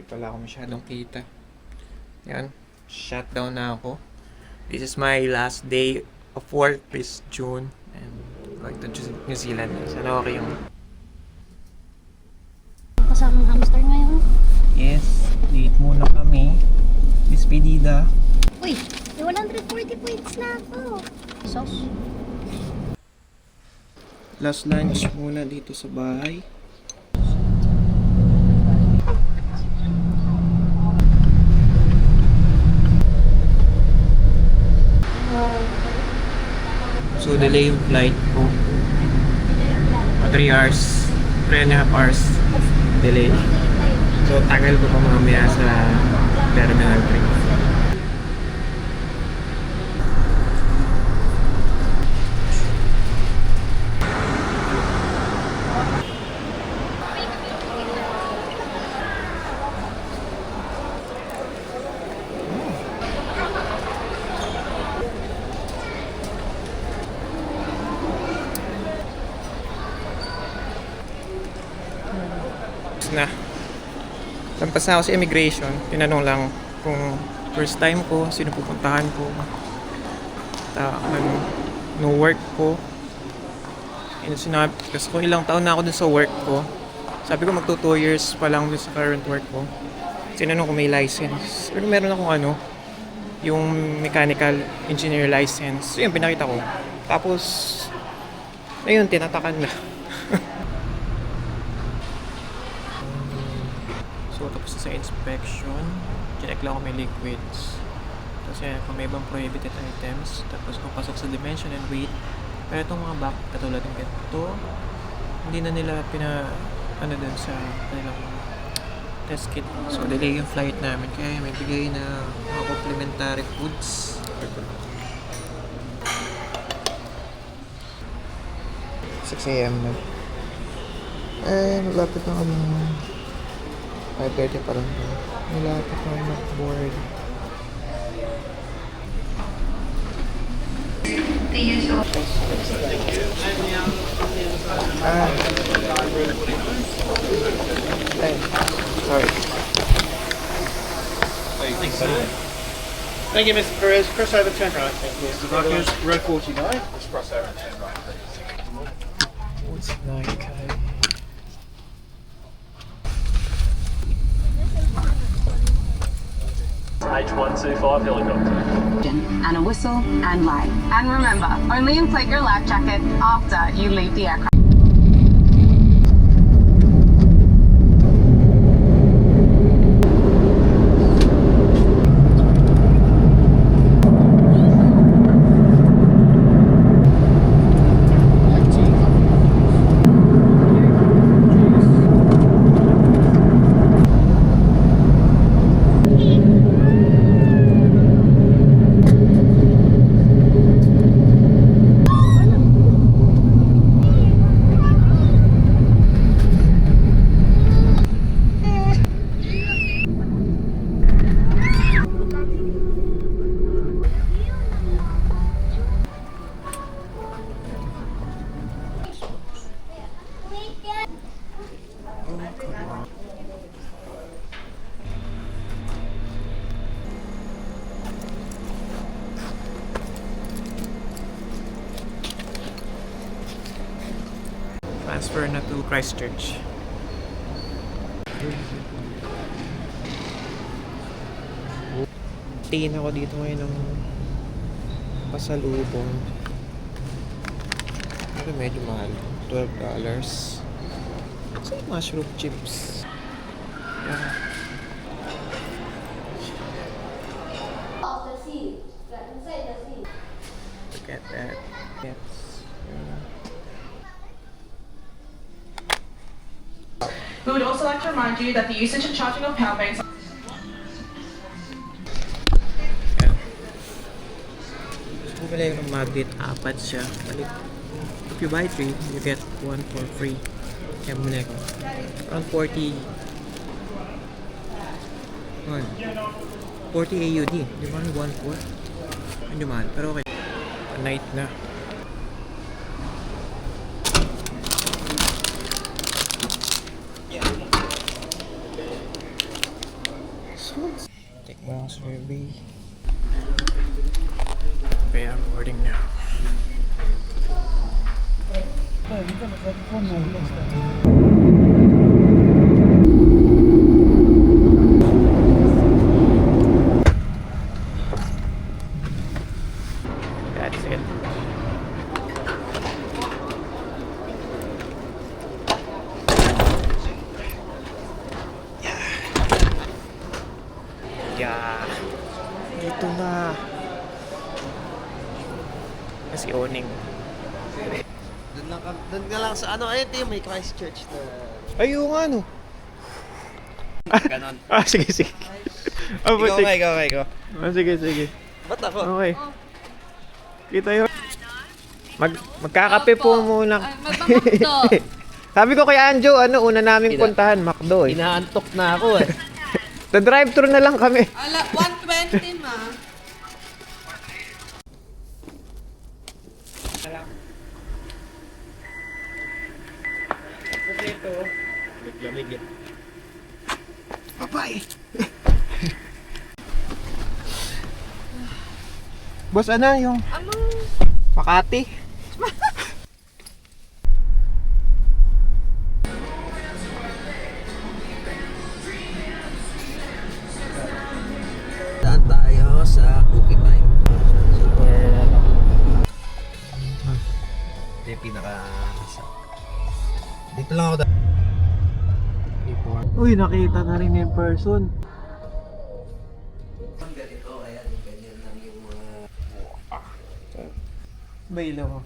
Wala akong masyadong kita. Yan. Shutdown na ako. This is my last day of work this June. And going to New Zealand. Sana okay yung... Kasamang hamster ngayon. Yes. Late muna kami. Despedida. Uy, may 140 points na ako. Sos. Last lunch muna dito sa bahay. So, delay yung flight ko. 3 hours. 3.5 hours delay. So, tagal ko pa mamaya sa Terminal 3. Na lampas na ako sa immigration, tinanong lang kung first time ko, sino pupuntahan ko, no work ko, and sinabi, kasi kung ilang taon na ako dun sa work ko, sabi ko magto 2 years pa lang dun sa current work ko. Tinanong ko may license, pero meron akong yung mechanical engineer license. So yun, pinakita ko, tapos ayun, tinatakan na. So, tapos sa inspection, check lang kung may liquids. Kasi kung may ibang prohibited items, tapos kung pasok sa dimension and weight. Pero itong mga back, katulad ng ito, hindi na nila dun sa kanilang test kit. So, delay yung flight namin, kaya may bigay na mga complimentary foods. 6 AM na. Malapit na kami. 5:30 pa lang ba? Malapit na kami mag-board. Ay, sorry. Thank you, Mr. Perez. Cross over 10 right. Thank you, Mr. Rogers. Row 49. Let's cross over 10 right, please. What's Nike? H125 helicopter. And a whistle and light. And remember, only inflate your life jacket after you leave the aircraft. Transfer na to Christchurch. Tingin ako dito ngayon ng pasalubong. Pero medyo mahal. $12. So, mushroom chips. Yeah. Look at that. Yes. We would also like to remind you that the usage and charging of power banks. Bumili ng magnet, 4 siya. Balik. If you buy 3, you get 1 for free. Kaya bumili ko. Around 40. 40 AUD. Di ba 1/4? Hindi mahal. Pero okay. Night na. Take mo ang survey. Okay, I'm boarding now. That's it. Yeah. Dito na. Kasi owning. Doon ka lang sa ano, ayun yung may Christchurch na... Ayun nga no. Ganon. Sige, sige. Ikaw. Sige, sige. Ba't ako? Okay. Kita yun. Magkakape po muna. Magmamakdo. Sabi ko kay Anjo, una naming puntahan, McDo eh. Inaantok na ako eh. The drive-thru na lang kami. Ala, 120 ma. Bye-bye. Boss, yung Makati. Daan tayo sa Cookie Time. Ito yung pinaka... Dito lang ako Uy, nakita na rin in person. Ganito, ayan, ganyan lang yung mga... Ba ilaw?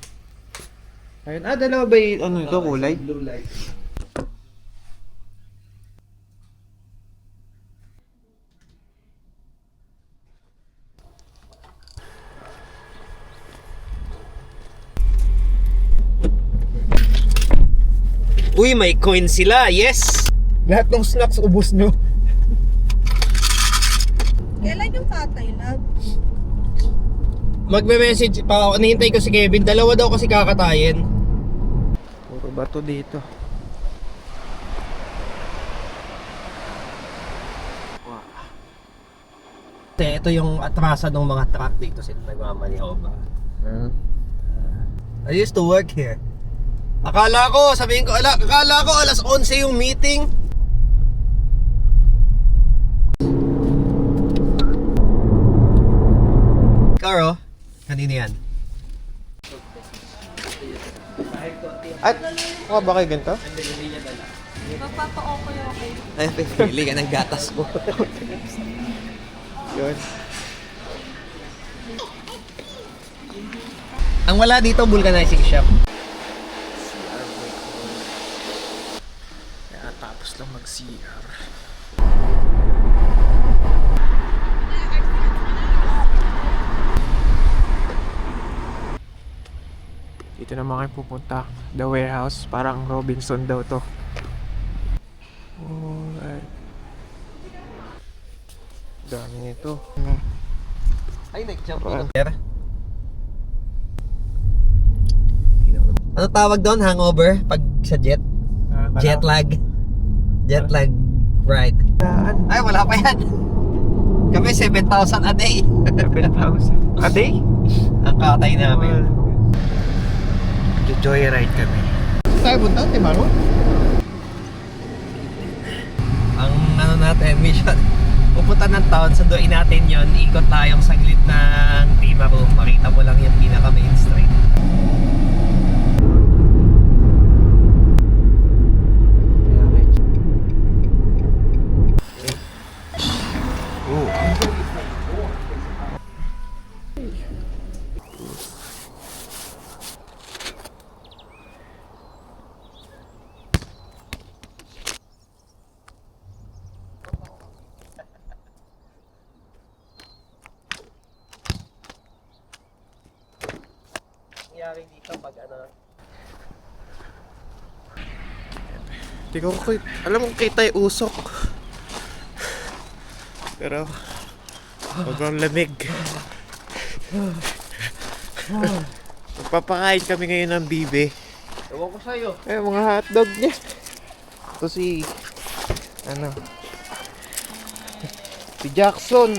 Ayun, dalawa ba ito kulay? Blue light. Uy, may coin sila, yes! Lahat ng snacks ubos nyo. Kailan yung tatay, love? Magme-message pa ako, nihintay ko si Kevin, dalawa daw kasi kakatayin. Puro bato dito. Ito yung atrasa ng mga truck dito sila nagmamaniho ba? I used to work here. Akala ko alas 11 yung meeting. Karo, kanino yan? At, ba kayo ganito? Magpapa-okay. Ay, pili ka ng gatas ko. Yun. Ang wala dito, vulcanizing shop. Kaya tapos lang mag-CR. Dito naman kayo pupunta. The warehouse. Parang Robinson daw to. Alright. Dami nito. Ay, nag-jump dito. Ano tawag doon? Hangover? Pag sa jet? Jet lag. Jet lag ride. Ay, wala pa yan. Kami 7,000 a day. 7,000. A day? Ang katay namin. Joyride kami. Tayo punta, Timaro? Ang ano natin, mission. Pupunta ng town, sunduin natin yon. Ikot tayong saglit ng Timaro. Makita mo lang yung pinaka main street. Nangyari dito pag ano. Hindi ko alam mo kita yung usok. Pero sobrang lamig. Magpapakain kami ngayon ng bibe. Ewan ko sa'yo. Mga hotdog niya. Ito si Si Jackson.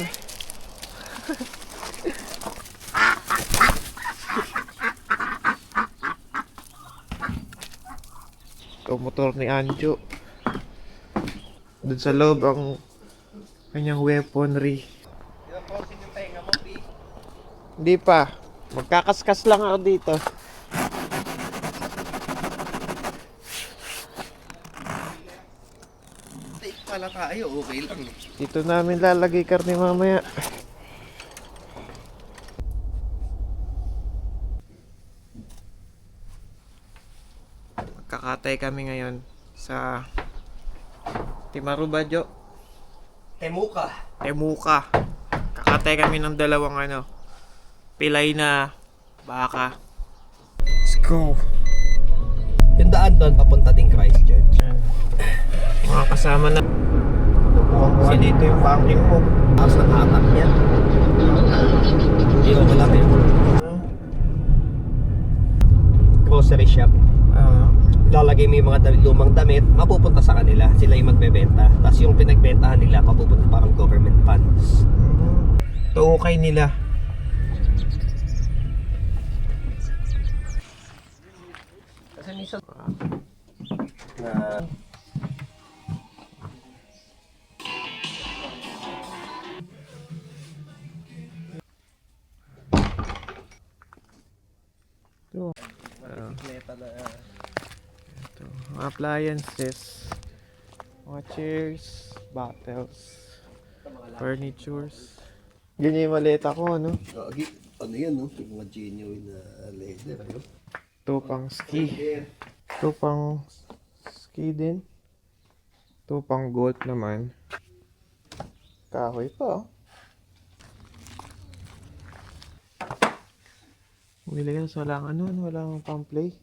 Ito motor ni Anjo. Doon sa loob ang kanyang weaponry. Hindi pa. Magkakaskas lang ako dito. Take pala tayo, okay lang. Dito namin lalagay karne mamaya. Kakatay kami ngayon sa Timarubajo. Temuka. Kakatay kami ng dalawang pilay na baka. Let's go. Yung daan doon papunta din Christchurch. Mga kasama na. Kasi dito yung banking mo. Tapos nakatak niya. Hindi ko alam yun. Grocery shop. Lalagay mo yung mga lumang damit, mapupunta sa kanila. Sila yung magbebenta. Tapos yung pinagbentahan nila, mapupunta parang government funds. Tuukay nila. Kasi minsan Mga appliances, mga chairs, bottles, furnitures. Ganyan yung maleta ko, ano? ano yan, no? Yung mga genuine na leather, ano? Ito pang ski. Ito pang ski din. Ito pang gold naman. Kahoy pa, oh. Bumili ka sa walang pang-play.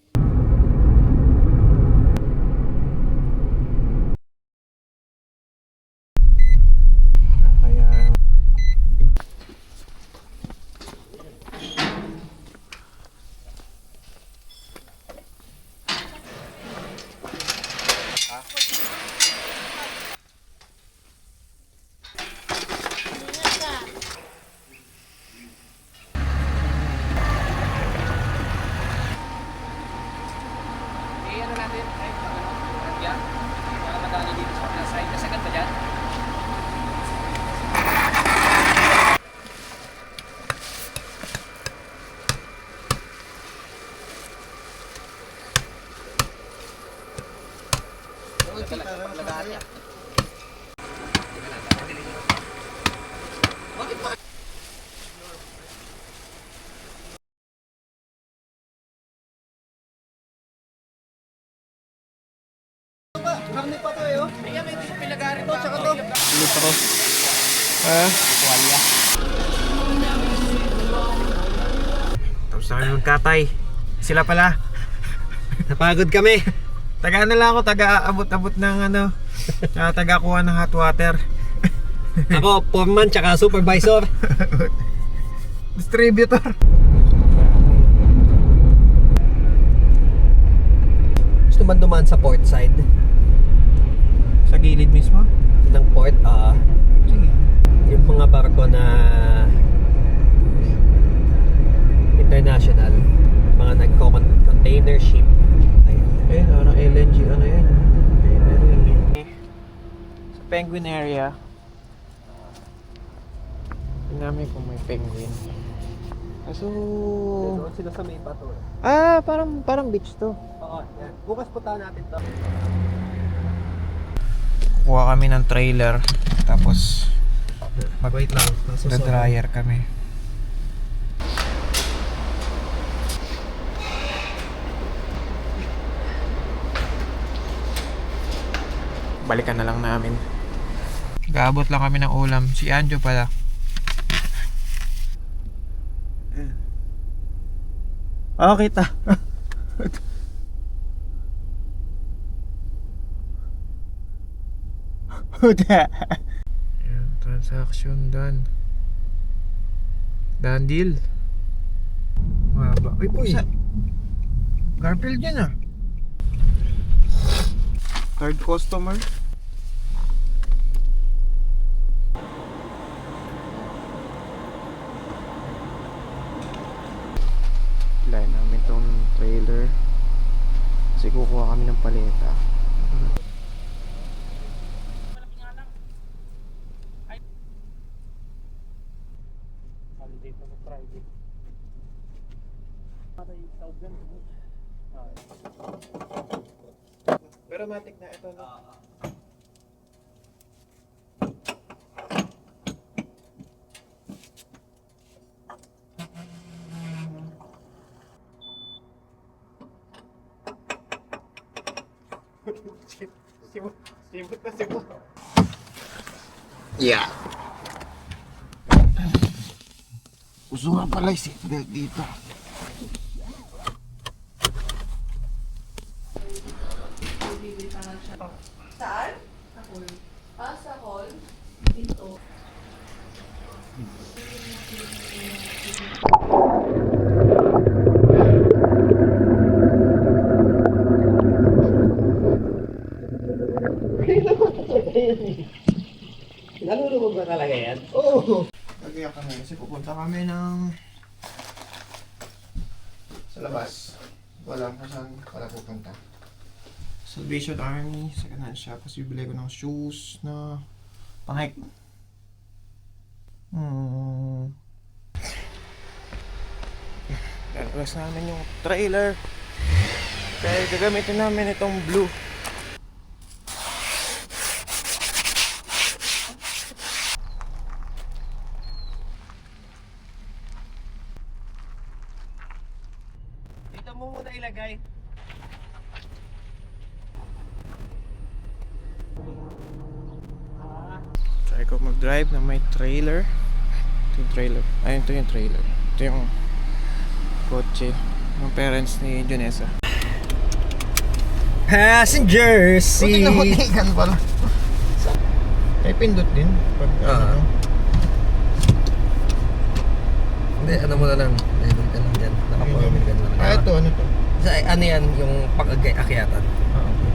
Kaya tapos na kami magkatay. Sila pala. Napagod kami. Taga lang ako, taga-abot-abot ng taga-kuha ng hot water. Ako, foreman tsaka supervisor. Distributor. Gusto man dumaan sa port side Sa gilid mismo? ng port, Sige. yung mga barko na international, mga nagko-container ship. Ayun, ng LNG, yan. Sa penguin area. Tingnan namin kung may penguin. So, Doon sila sa may bato. parang beach to. Oo, yan. Bukas punta natin to. Kuha kami ng trailer, tapos Wait lang. dryer kami. Balikan na lang namin. Gaabot lang kami ng ulam. Si Anjo pala. Kita. Ayan, transaction done. Done deal. Maba. Uy, pusa. Garfield yan ah. Third customer. Kasi kukuha kami ng paleta. Pero matik na ito. No? Sibot na sibot. Yeah. Uso nga pala yung seatbelt dito. Saan? Sa hall. Dito. Nalulubog ba talaga yan? Oo! Nagayak kami kasi pupunta kami ng sa labas. Wala kung saan pala pupunta. Salvation Army, second hand shop. Kasi bibili ko ng shoes na pang-hike. Lalabas namin yung trailer. Kaya gagamitin namin itong blue. Dito mo muna ilagay. Try ko mag-drive na may trailer. Ito yung trailer. Ay, ito yung trailer. Ito yung kotse ng parents ni Junessa. Passenger seat. Hutikan pala. Ay, pindot din. Pag ano. Hindi, ano mo na lang. Level ka lang dyan. Nakapagamit ka na lang. Ah, ito, ano to? Ano yan, yung pag-akyatan. Ah, okay.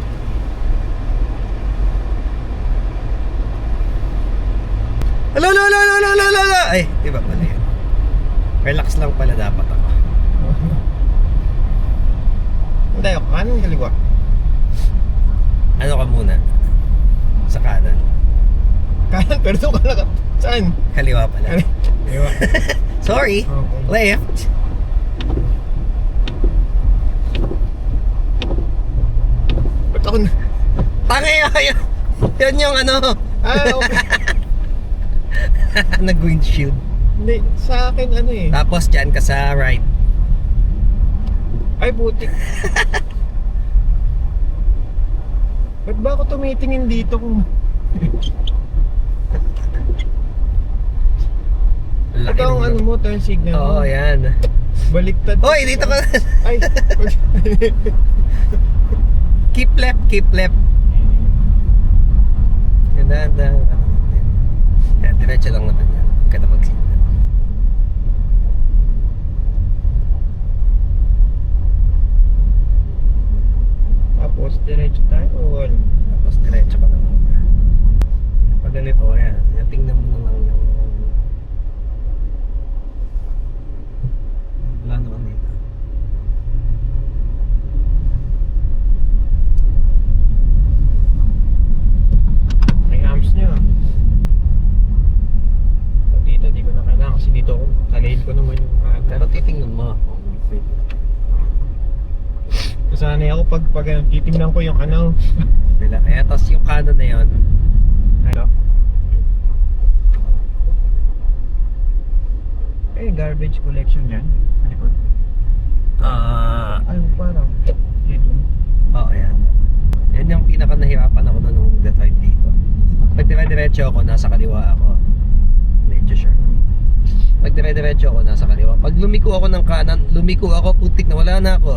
Lala! Ay, iba pala yun. Relax lang pala dapat ako. Hindi, anong kaliwa? Ano ka muna? Sa kanan. Kanan, pero doon ka lang. Saan? Kaliwa pala. Kaliwa. Sorry. Okay. Left. Ba't ako na? Tangay yun. Yun yung ano. Ah, okay. Nag-windshield. Hindi, sa akin ano eh. Tapos dyan ka sa right. Ay, butik. Ba't ba ako tumitingin dito kung... Ito ang ano mo, turn signal mo. Oo, yan. Baliktad. Hoy, dito ka. Ay. Keep left, keep left. Ganda. Yan, diretso lang naman yan. Huwag ka na mag-signal. Tapos, diretso tayo. Tapos diretso ka na muna. Pag ganito, ayan. Tingnan mo na lang yung... Wala naman dito. May amps niya. Dito, di ko na kailangan kasi dito ako. Talihid ko naman yung... Pero titingnan mo. Nasanay ako pag titingnan ko yung ano. Bila. Eh, tapos yung kanan na yun. Ano? Eh, garbage collection yan. Sa likod. Ay, parang. Dito. Oo, yan. Yan yung pinaka nahirapan ako na nung drive dito. Pag dire-diretso ako, nasa kaliwa ako. Medyo sure. Pag dire-diretso ako, nasa kaliwa. Pag lumiko ako ng kanan, lumiko ako, putik na wala na ako.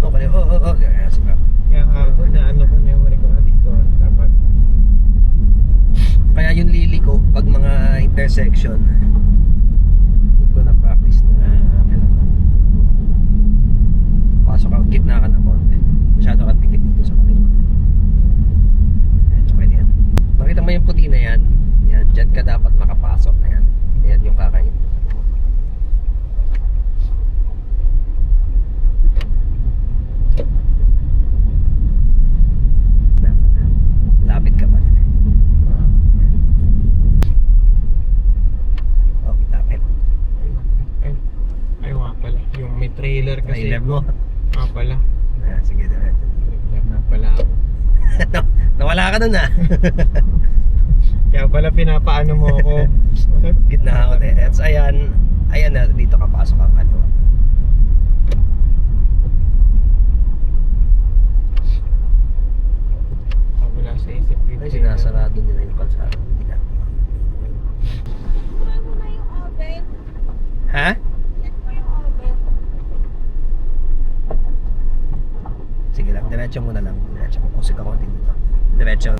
Okay, oo. Kaya siya. Kaya ako na ano ko memory ko dito. Dapat. Kaya yung liliko, pag mga intersection, hindi ko na practice na kailangan. Pasok ako, gitna ka na konti. Masyado ka tikit dito sa kaliwa. Ayan, okay na yan. Makita mo yung puti na yan, yan, dyan ka dapat makapasok na yan. Yan yung kakain. trailer mo. Pala. Sige, diretso. Trailer na pala ako. Nawala ka dun ah. Kaya pala pinapaano mo ako. Gitna ako eh. At ayan na, dito ka pasok ang kaliwa. Wala sa isip ko. Ay, sinasarado nila yung kalsada. Hindi na. Kuha mo na yung oven. Ha? Check mo yung oven. Sige lang, diretso muna lang. Diretso mo. Kusik ako dito. Diretso.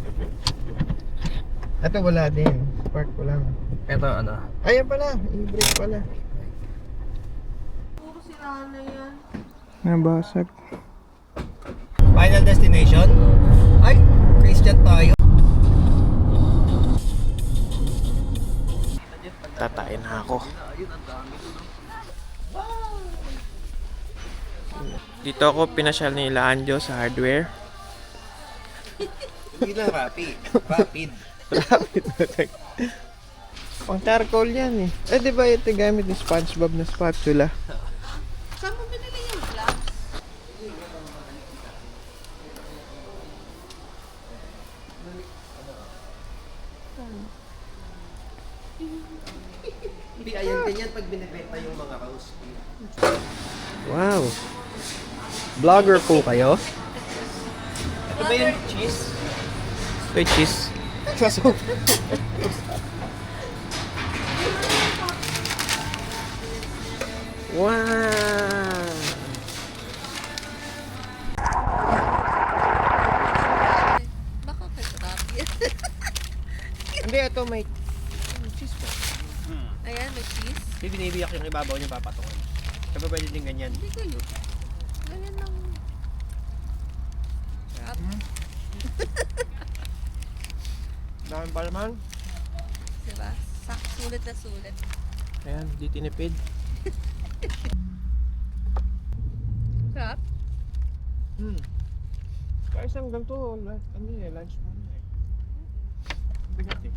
Ito wala din. Spark ko lang. Ito ano? Ayan pala. I-brake pala. Puro sira na yan. Nabasag. Final destination? Ay, Christian tayo. Tatain na ako. Dito ako pinasyal ni Anjo sa hardware. Hindi lang rapid. Rapid. Rapid. Pang charcoal yan eh. Eh di ba ito gamit ni SpongeBob na spatula? Saan mo binili yung glass? Hindi, ayan ganyan pag binibenta yung mga house. Wow. Vlogger po kayo? Ito ba yung cheese? Ito yung cheese. Wow. Baka kasarap yan. Hindi, ito may cheese po. Ayan, may cheese. Hindi binibiyak yung ibabaw niya papatungan. Kaya pwede din ganyan. Hindi kayo. Ganyan lang. Sarap. Dami pa naman. Diba? Sulit na sulit. Ayan, di tinipid. Sarap. Kaya isang ganito, ano eh, lunch muna eh. Bigat eh.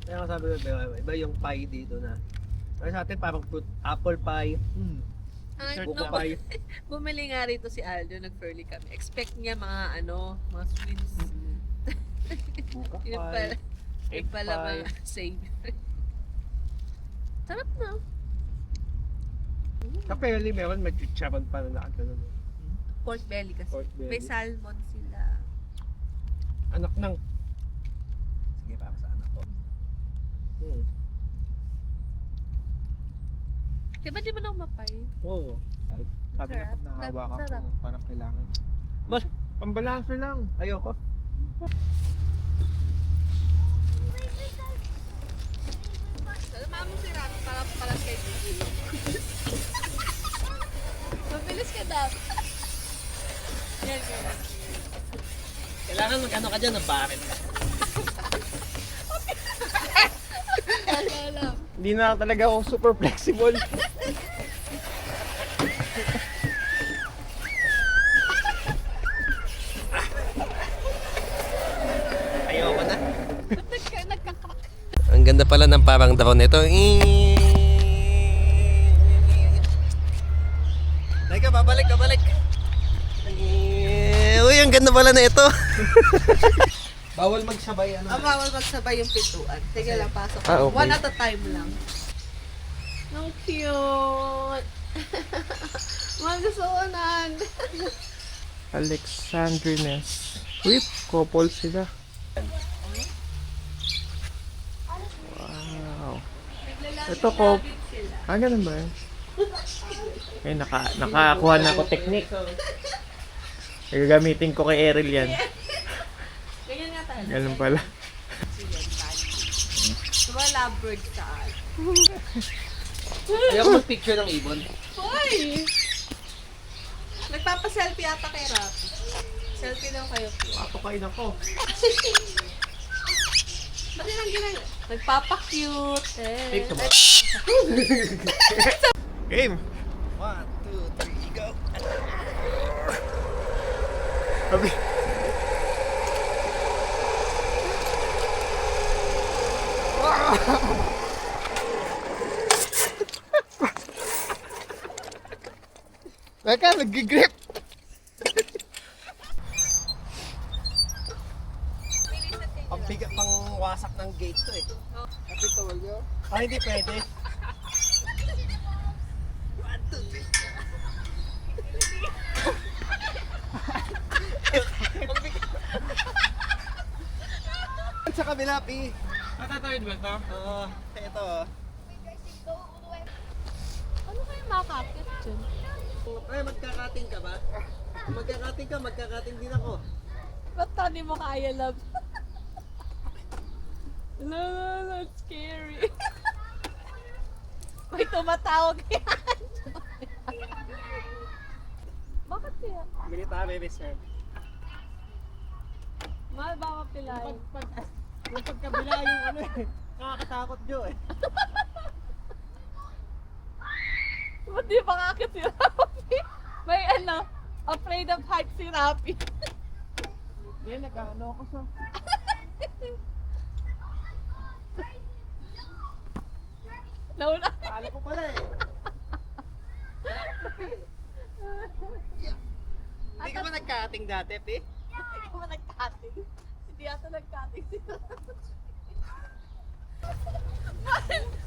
Kaya nga sabi ko, iba yung pie dito na. Kaya sa atin parang apple pie. Ay, Buko no, pie. bumili nga rito si Aldo, nag-furly kami. Expect niya mga mga sweets. Buko Yun pie. pala. Egg Yun pala pie. mga savior. Sarap na. Kapeli meron may chicharon pa na nakagano. Pork belly kasi. Pork belly. May salmon sila. Anak ng... Sige, para sa anak ko. Diba di mo na umapay? Oo. Sabi na pag nahawakan ko, parang kailangan. Mas, Pambalanse lang. ayoko. Alam mo si Rato para kay Gigi. Mabilis ka dapat. Yan, yan. Kailangan magkano ka dyan ng baril. Alam. Hindi na talaga ako super flexible. Ayoko na. Ba't nagkakak? Ang ganda pala ng parang drone nito. Teka, babalik. Uy, ang ganda pala na ito. Bawal magsabay ano. Bawal magsabay yung pituan. Sige lang, pasok. Ah, okay. One at a time lang. Ang cute! Magsuunan! Alexandrines. Uy, couple sila. Wow. Ito ko. Ganun ba yun? Eh, nakakuha na ako technique. Gagamitin ko kay Errol yan. Ganyan nga tayo. Ganun pala. Diba lovebird saan? Ayoko mag-picture ng ibon. Hoy! Nagpapa-selfie ata kay Rap. Selfie daw kayo. Patukain ako. Ba't yun ang ginagawa? Nagpapa-cute eh. Take them. Game! 1, 2, 3, go! Sabi. Baka, nag-grip. Ang bigat pang wasak ng gate to eh. Happy to yun. Ah, hindi pwede. Sa kabila, Pi. Matatawid ba ito? Oo, ito. Ano kayo makakapit dyan? Ay, magkakating ka ba? Kung magkakating ka, magkakating din ako. Ba't tani mo kaya, love? No, that's scary. May tumatawag yan. Bakit kaya? Ganito ha, baby sir. Mahal ba mapilay? Yung pagkabila yung ano eh. Nakakatakot nyo eh. Ba't di makakit si Rafi? May ano, afraid of heights si Rafi. Yan, nagkano ako sa... Nauna. Kala ko pala eh. Hindi ka ba nagkakating dati, Pi? Hindi ko ba nag-cutting? Hindi ata nag-cutting si Rafi.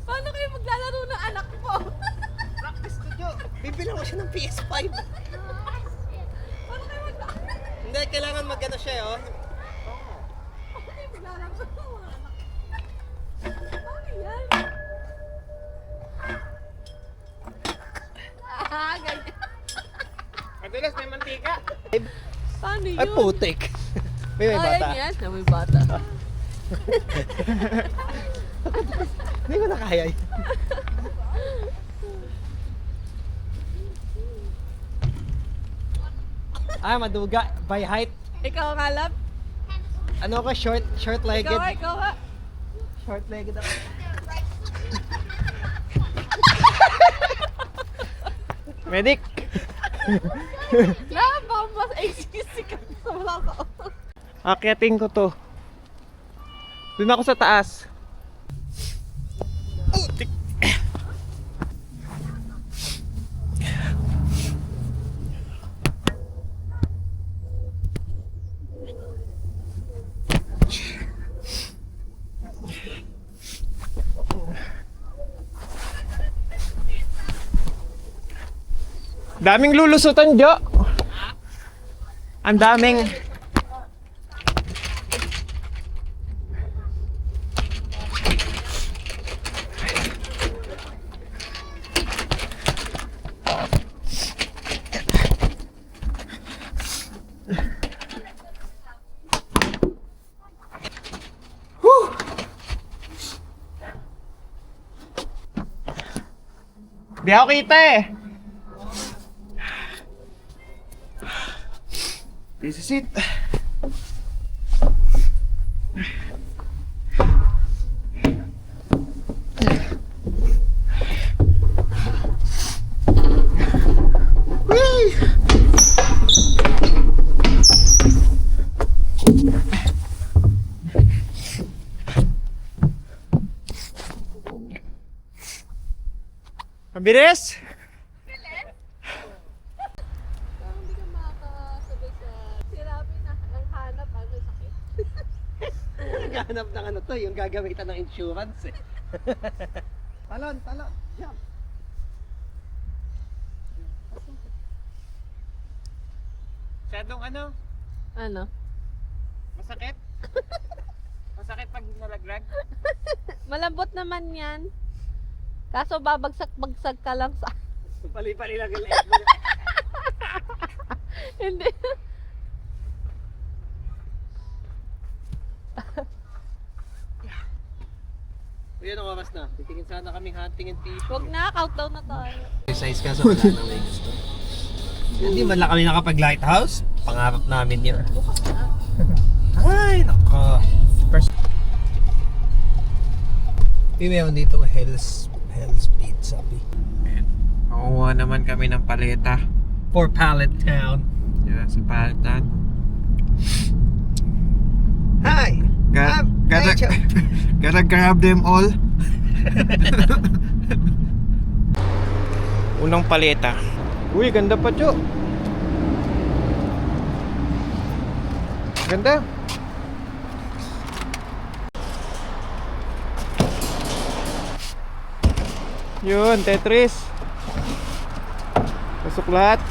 Paano kayo maglalaro ng anak mo? Practice studio. Bibilang ko siya ng PS5. Paano kayo maglalaro? Hindi, kailangan magano siya oh. Paano kayo maglalaro ng mga anak? Paano yan? Ah, ganyan. Madulas may mantika. Paano yun? Ay, putik. May bata. Yan. May bata. Hindi ko na kaya yun. Maduga. By height. Ikaw nga, love? Ano ko, short-legged. Ikaw nga. Short-legged ako. Medic! Mas excuse ka sa wala ka. Akyating ko to. Doon ako sa taas. Daming lulusutan, Jo. Ang daming... Di ako kita eh. This is it. Mabilis? Hindi ka makakasabay sa sirabi na ng hanap ano sakit. Naghahanap ng ano to, yung gagamitan ng insurance eh. Talon. Jump. Masyadong ano? Ano? Masakit? Masakit pag nalaglag? Malambot naman yan. Kaso babagsak-bagsag ka lang sa... Pali-pali lang yung leg mo. Hindi. Uy, anong oras na? Titingin sana kaming hunting and fishing. Huwag na, countdown na tayo. Exercise ka, so wala nang may gusto. Hindi man lang kami nakapag-lighthouse. Pangarap namin yun. Ay, nako. Meron dito Hell's Pizza. Makuha naman kami ng paleta. For Pallet Town. Diyan sa paletan. Hi! Gotta grab them all. Unang paleta. Uy, ganda pa, Cho. Ganda. Yun, Tetris. Pasok lahat.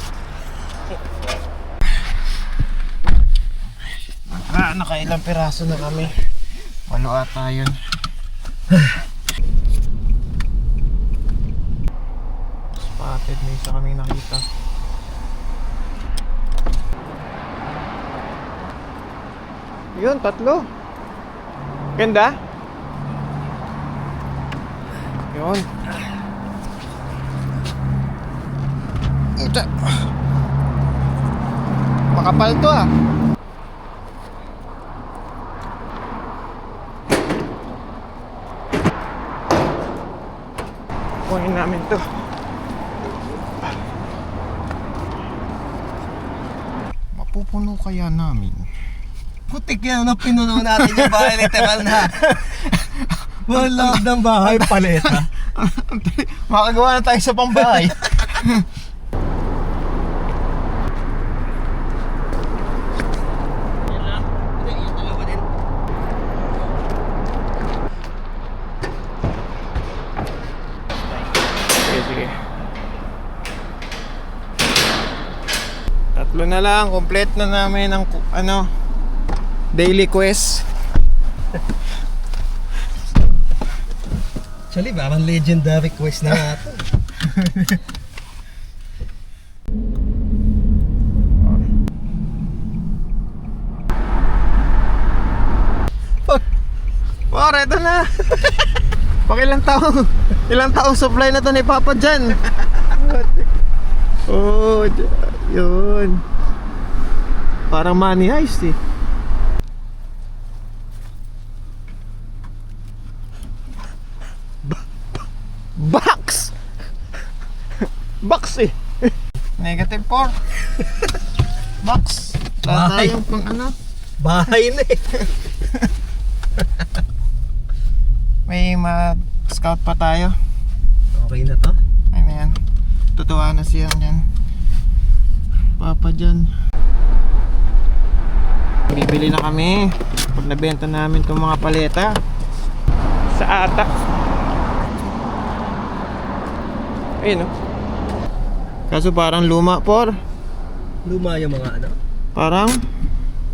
Nakailang piraso na kami. 8 ata yun. Spotted, may isa kaming nakita. Yun, 3. Ganda. Yun. Ito. Makapal to ah. Kunin namin to. Mapupuno kaya namin? Putik yan na pinuno natin yung bahay, literal na. Wala ng bahay, paleta. Makagawa na tayo sa pambahay. Sige. 3 na lang, complete na namin ang daily quest. Actually, parang legendary quest na nga ito. Pare, ito na. Ilang taong supply na to ni Papa dyan. Oh, yun. Parang money heist eh. Box! Box eh. Negative 4. Box. Bahay. Tayong pang ano. Bahay na eh. May mag-scout pa tayo. Okay na to? Ay na yan. Tutuwa na siya dyan. Papa dyan. Bibili na kami. Pag nabenta namin itong mga paleta. Sa ata. Ayun oh. Kaso parang luma por. Luma yung mga ano? Parang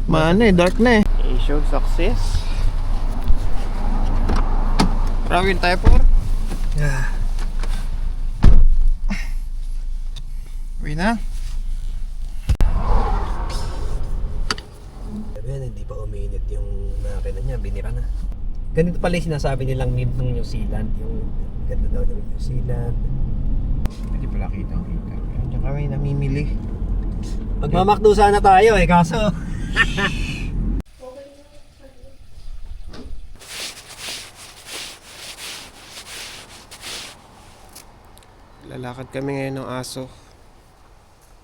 maano eh, dark na eh. Issue success. Rawin tayo por. Yeah. Uwi na. Sabi hindi pa uminit yung makina niya, binira na. Ganito pala yung sinasabi nilang meme ng New Zealand. Yung ganda daw ng New Zealand. Hindi pala kita. Diyan kami namimili. Magmamakdo sana tayo eh, kaso Lalakad kami ngayon ng aso.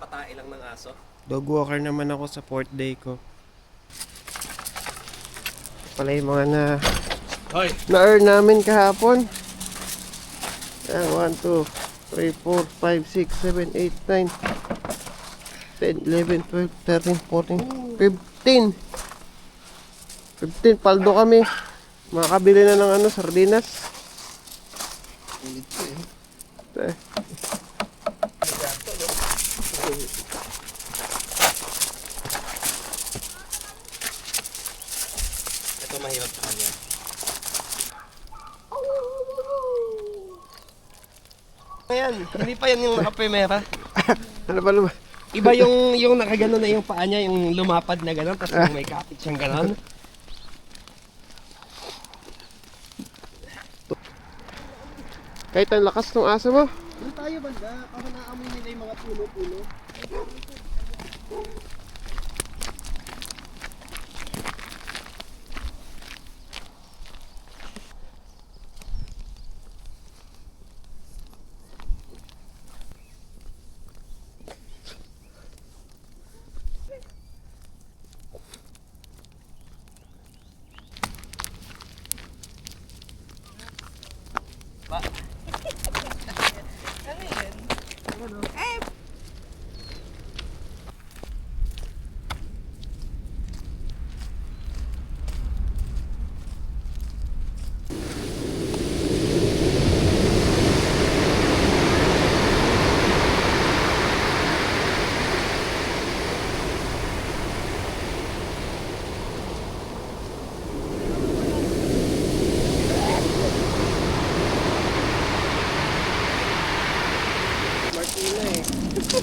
patay lang ng aso. Dog walker naman ako sa 4th day ko. Pala yung mga na-earn namin kahapon. Ayan, 1, 2, 3, 4, 5, 6, 7, 8, 9 10, 11, 12, 13, 14, 15 15, paldo kami. Makakabili na ng sardinas. Eh. Ito mahirap sa kanya. Ayan, hindi pa yan yung nakaprimera. Ano ba naman? Iba yung nakagano na yung paa niya, yung lumapad na gano'n, tapos yung may kapit siyang gano'n. Kahit ang lakas ng aso mo. Doon tayo banda, para naamoy nila yung mga puno-puno.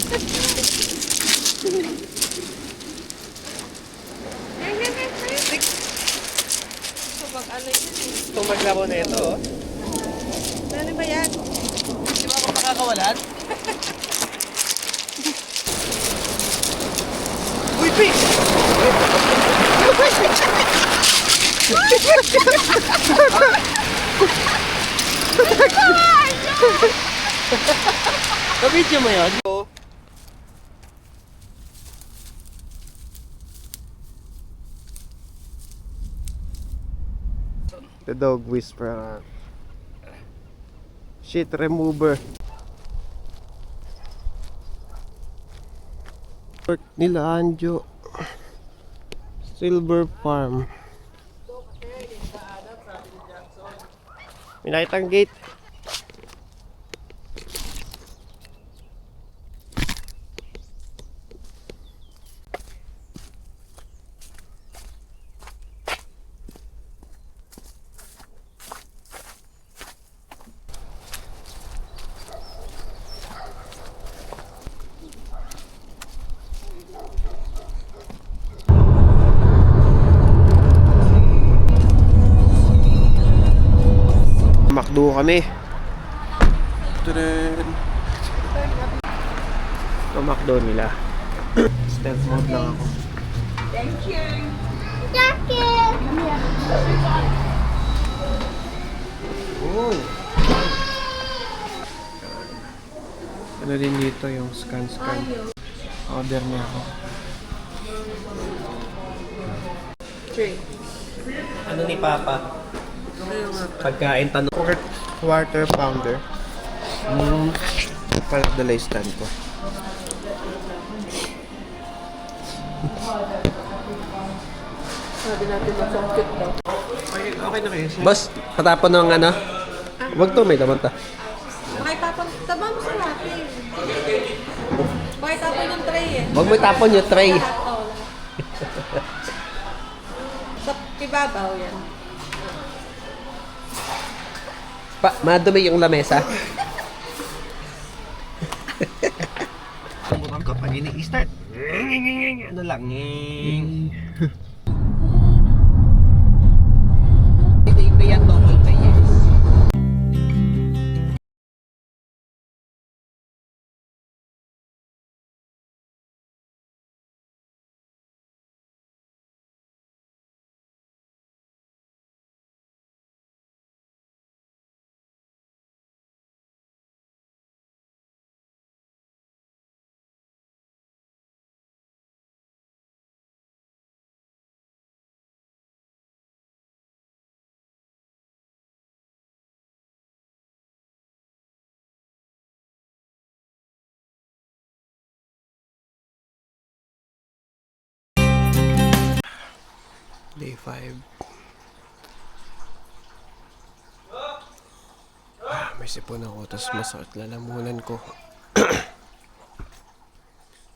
Kung maglaro na ito, oh. Ano ba yan? Di ba ako makakawalan? Uy, Pi! Ka-video mo yun? The dog whisperer. Shit remover. Port nila Anjo. Silver Farm. May nakitang gate. Makdo kami. Tudun. Makdo nila. Stealth mode lang ako. Jacket! Oh. Ano din dito yung scan. Order niya ako. Ano ni Papa? Pagkain tanong. Quarter pounder. Paladala yung stand ko. Okay na kayo. Boss, patapon ng ano? Wag to, may laman ta. Pakitapon. Taba mo sa natin. Pakitapon yung tray eh. Wag mo itapon yung tray. Sa ibabaw yan. Madumi yung lamesa. Subukan ko pag ini-start. Ano lang? Iba yan, double pay yes. Day 5. May sipon ako, tapos masakit lalamunan ko.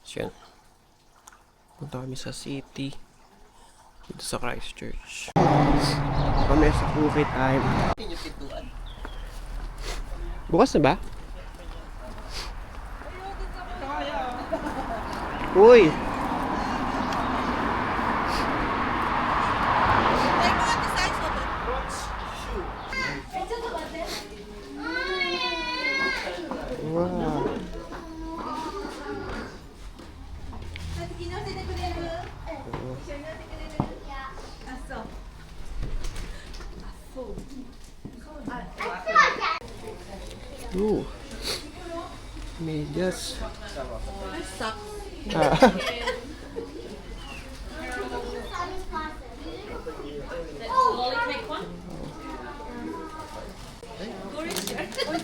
So yan. Punta kami sa city. Dito sa Christchurch. Kami sa Phuket time. Bukas na ba? Uy! Wow. Ooh. Medyas. Ah.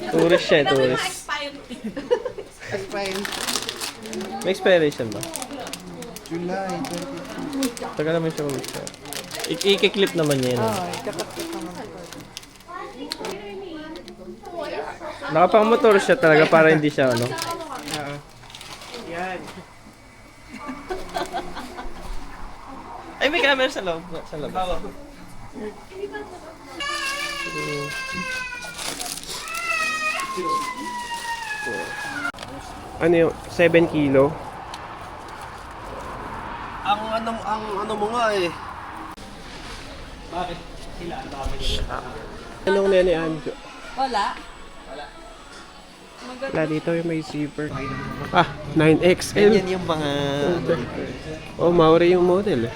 Tourist siya, tourist. May expiration ba? July Tagal naman siya mag-expire. I-clip naman niya yun. Nakapang-motor siya talaga para hindi siya ano. Yan. Ay, may camera sa loob. Sa loob. Ano yung 7 kilo? Ang ano mo nga eh. Anong nene Wala. Wala dito yung may zipper. 9XL. Yan yung mga... Oh, Maori yung model eh.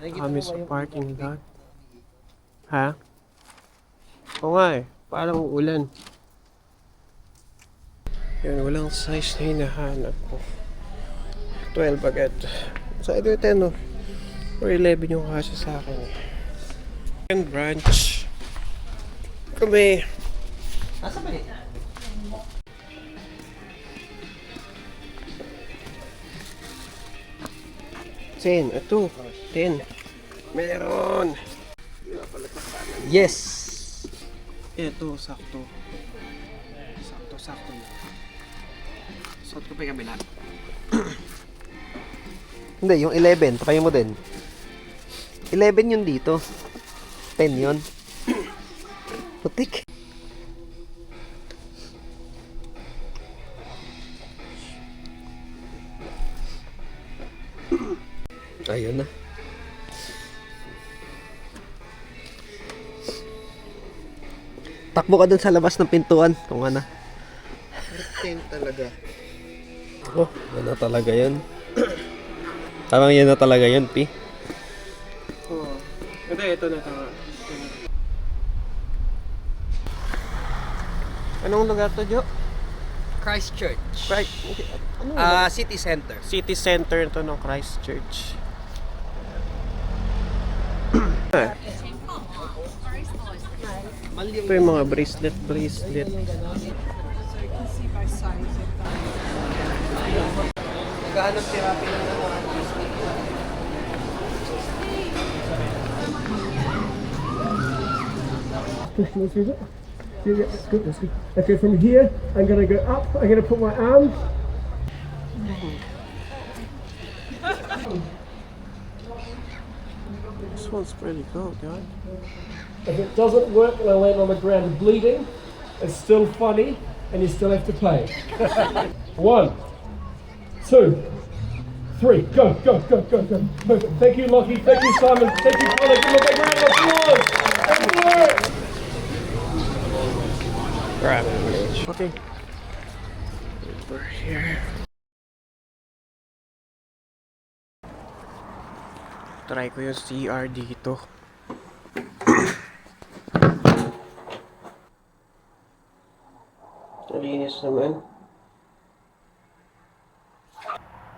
Kami sa parking lot. Ha? Oo nga eh. Parang uulan. Yan, walang size na hinahanap ko. 12 agad. Sa either 10 or 11 yung kasi sa akin eh. Second branch. Kami. Nasa ba eh? Ito. 10. Meron. Yes! Ito, sakto. Sakto. Suot ko pa yung kabila. Hindi, yung 11. Tapayin mo din. 11 yun dito. 10 yun. Putik. Ayun na. Takbo ka dun sa labas ng pintuan. Kung ano. 10 talaga. Oh, yan na talaga yun. Parang yan na talaga yun, Pi. Oo. Hindi, ito na tama. Anong lugar to, Jo? Christchurch. Right. City Center. City center to ng Christchurch. Ito yung mga bracelet. Naghahanap si Rapi ng ano. Yeah, that's good. Okay, from here, I'm going to go up. I'm going to put my arms. This one's pretty cool, God. If it doesn't work and I land on the ground bleeding, it's still funny and you still have to pay. 1, 2, 3, go. Perfect. Thank you, Lockie. Thank you, Simon. Thank you, Connor. Give them a big round of applause. Thank you. Grab it. Okay. Over here. Try ko yung CR dito. Malinis naman.